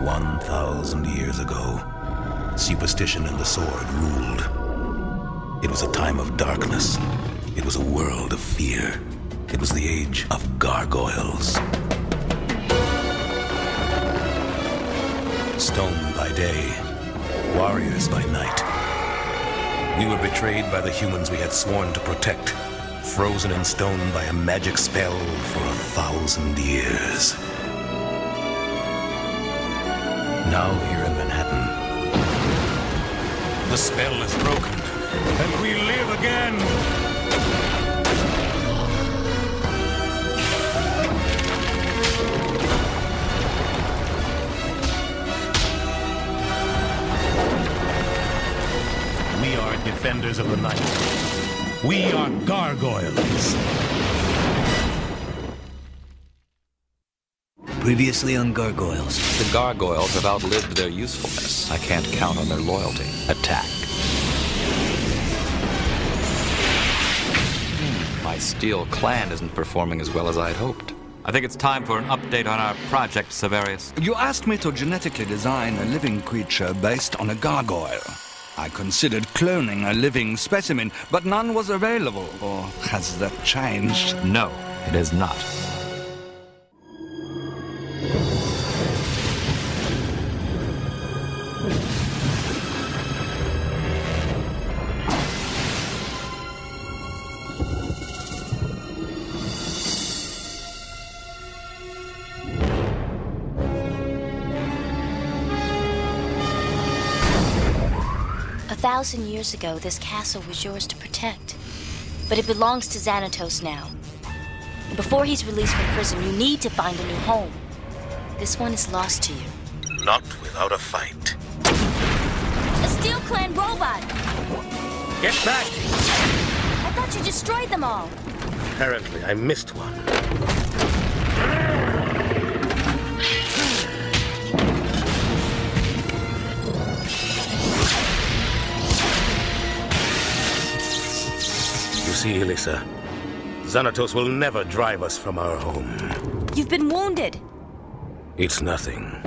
1,000 years ago, superstition and the sword ruled. It was a time of darkness. It was a world of fear. It was the age of gargoyles. Stone by day, warriors by night. We were betrayed by the humans we had sworn to protect, frozen in stone by a magic spell for 1,000 years. Now here in Manhattan, the spell is broken, and we live again! We are defenders of the night. We are gargoyles. Previously on Gargoyles. The gargoyles have outlived their usefulness. I can't count on their loyalty. Attack. My steel clan isn't performing as well as I'd hoped. I think it's time for an update on our project, Severius. You asked me to genetically design a living creature based on a gargoyle. I considered cloning a living specimen, but none was available. Or has that changed? No, it is not. A 1,000 years ago, this castle was yours to protect. But it belongs to Xanatos now. And before he's released from prison, you need to find a new home. This one is lost to you. Not without a fight. A Steel Clan robot! Get back! I thought you destroyed them all. Apparently, I missed one. You see, Elisa, Xanatos will never drive us from our home. You've been wounded. It's nothing.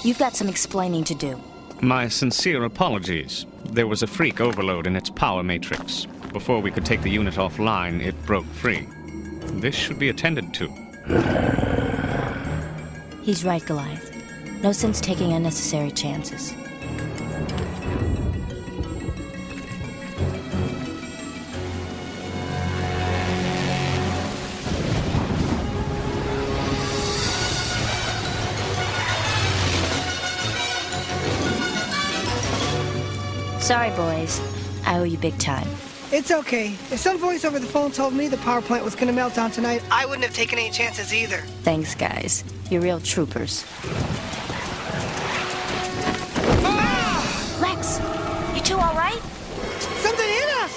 You've got some explaining to do. My sincere apologies. There was a freak overload in its power matrix. Before we could take the unit offline, it broke free. This should be attended to. He's right, Goliath. No sense taking unnecessary chances. Sorry, boys. I owe you big time. It's okay. If some voice over the phone told me the power plant was going to melt down tonight, I wouldn't have taken any chances either. Thanks, guys. You're real troopers. Ah! Lex, you two all right? Something hit us!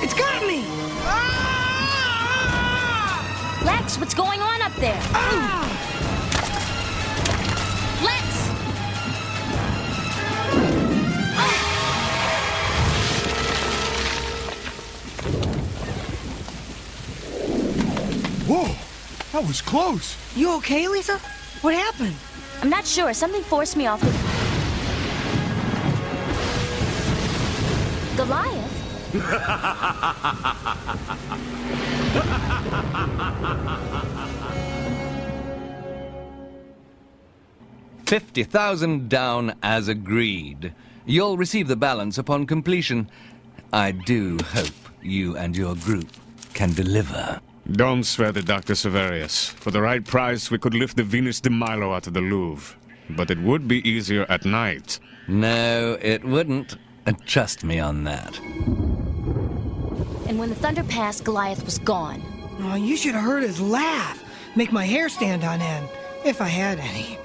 It's got me! Ah! Lex, what's going on up there? Ah! Lex! Whoa! That was close! You okay, Lisa? What happened? I'm not sure. Something forced me off the... Goliath? 50,000 down as agreed. You'll receive the balance upon completion. I do hope you and your group can deliver. Don't sweat it, Dr. Severius. For the right price, we could lift the Venus de Milo out of the Louvre. But it would be easier at night. No, it wouldn't. Trust me on that. And when the thunder passed, Goliath was gone. Oh, you should have heard his laugh. Make my hair stand on end, if I had any.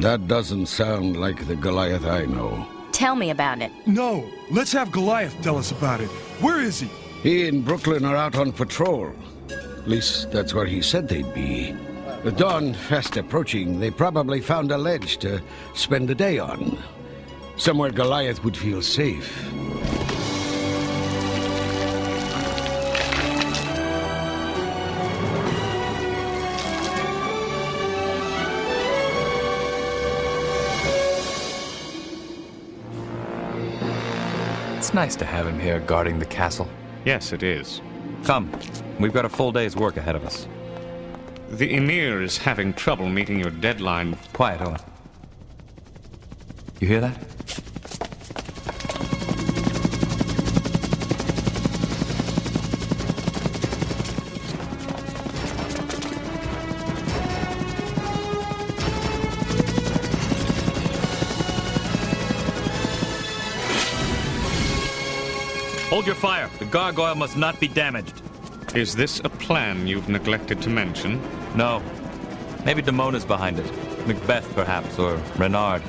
That doesn't sound like the Goliath I know. Tell me about it. No, let's have Goliath tell us about it. Where is he? He and Brooklyn are out on patrol. At least that's where he said they'd be. With dawn fast approaching, they probably found a ledge to spend the day on. Somewhere Goliath would feel safe. It's nice to have him here guarding the castle. Yes, it is. Come, we've got a full day's work ahead of us. The Emir is having trouble meeting your deadline. Quiet, Owen. You hear that? Hold your fire. The gargoyle must not be damaged. Is this a plan you've neglected to mention? No. Maybe Damona's behind it. Macbeth, perhaps, or Renard.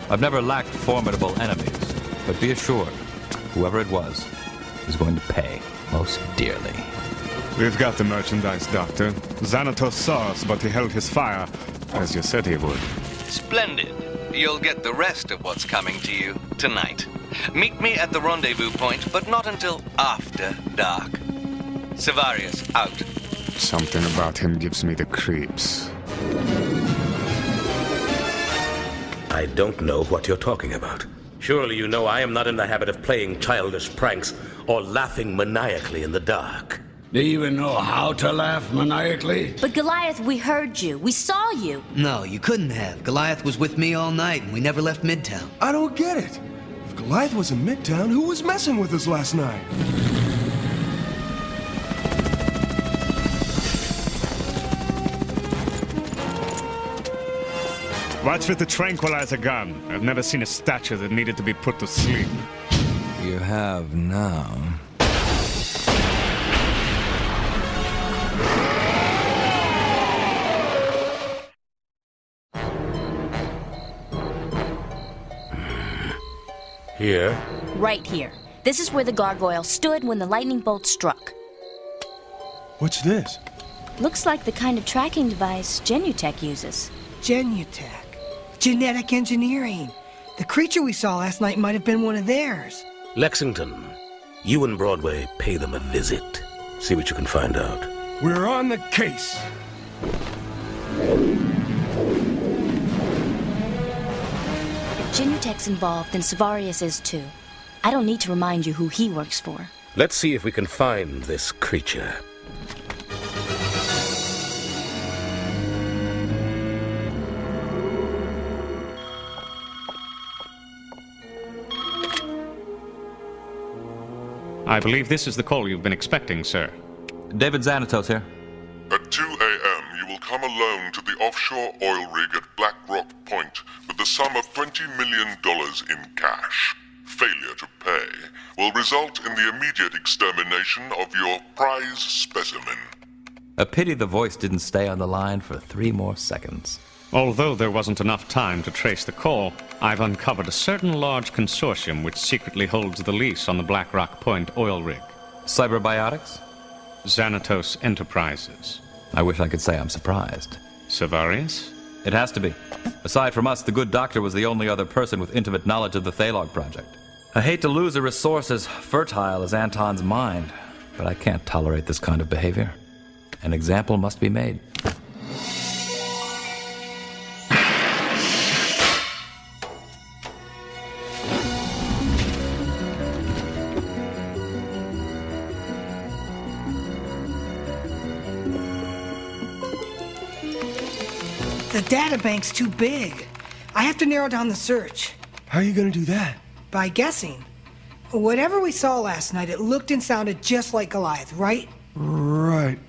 I've never lacked formidable enemies, but be assured, whoever it was is going to pay most dearly. We've got the merchandise, Doctor. Xanatos saw us, but he held his fire, as you said he would. Splendid. You'll get the rest of what's coming to you tonight. Meet me at the rendezvous point, but not until after dark. Sevarius, out. Something about him gives me the creeps. I don't know what you're talking about. Surely you know I am not in the habit of playing childish pranks or laughing maniacally in the dark. Do you even know how to laugh maniacally? But Goliath, we heard you. We saw you. No, you couldn't have. Goliath was with me all night, and we never left Midtown. I don't get it. If Goliath was in Midtown, who was messing with us last night? Watch with the tranquilizer gun. I've never seen a statue that needed to be put to sleep. You have now. Here? Right here. This is where the gargoyle stood when the lightning bolt struck. What's this? Looks like the kind of tracking device Genutech uses. Genutech. Genetic engineering. The creature we saw last night might have been one of theirs. Lexington, you and Broadway pay them a visit. See what you can find out. We're on the case. If Genutech's involved, then Sevarius is too. I don't need to remind you who he works for. Let's see if we can find this creature. I believe this is the call you've been expecting, sir. David Xanatos here. At 2 a.m., you will come alone to the offshore oil rig at Black Rock Point with the sum of $20 million in cash. Failure to pay will result in the immediate extermination of your prize specimen. A pity the voice didn't stay on the line for 3 more seconds. Although there wasn't enough time to trace the call, I've uncovered a certain large consortium which secretly holds the lease on the Black Rock Point oil rig. Cyberbiotics? Xanatos Enterprises. I wish I could say I'm surprised. Sevarius? It has to be. Aside from us, the good doctor was the only other person with intimate knowledge of the Thalog project. I hate to lose a resource as fertile as Anton's mind, but I can't tolerate this kind of behavior. An example must be made. The databank's too big. I have to narrow down the search. How are you gonna do that? By guessing. Whatever we saw last night, it looked and sounded just like Goliath, right? Right.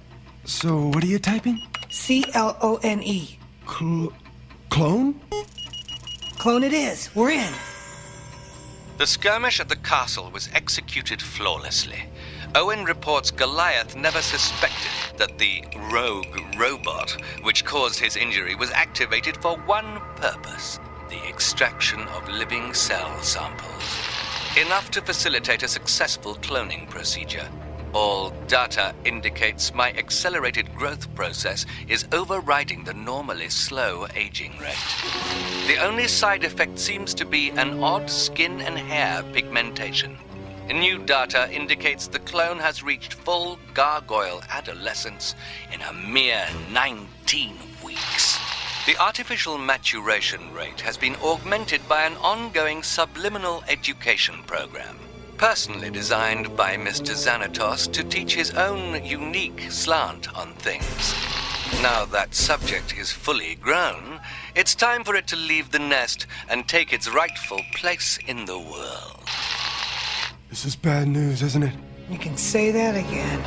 So, what are you typing? C-L-O-N-E. Clone? Clone it is. We're in. The skirmish at the castle was executed flawlessly. Owen reports Goliath never suspected that the rogue robot which caused his injury was activated for one purpose: the extraction of living cell samples. Enough to facilitate a successful cloning procedure. All data indicates my accelerated growth process is overriding the normally slow aging rate. The only side effect seems to be an odd skin and hair pigmentation. New data indicates the clone has reached full gargoyle adolescence in a mere 19 weeks. The artificial maturation rate has been augmented by an ongoing subliminal education program. personally designed by Mr. Xanatos to teach his own unique slant on things. Now that subject is fully grown, it's time for it to leave the nest and take its rightful place in the world. This is bad news, isn't it? You can say that again.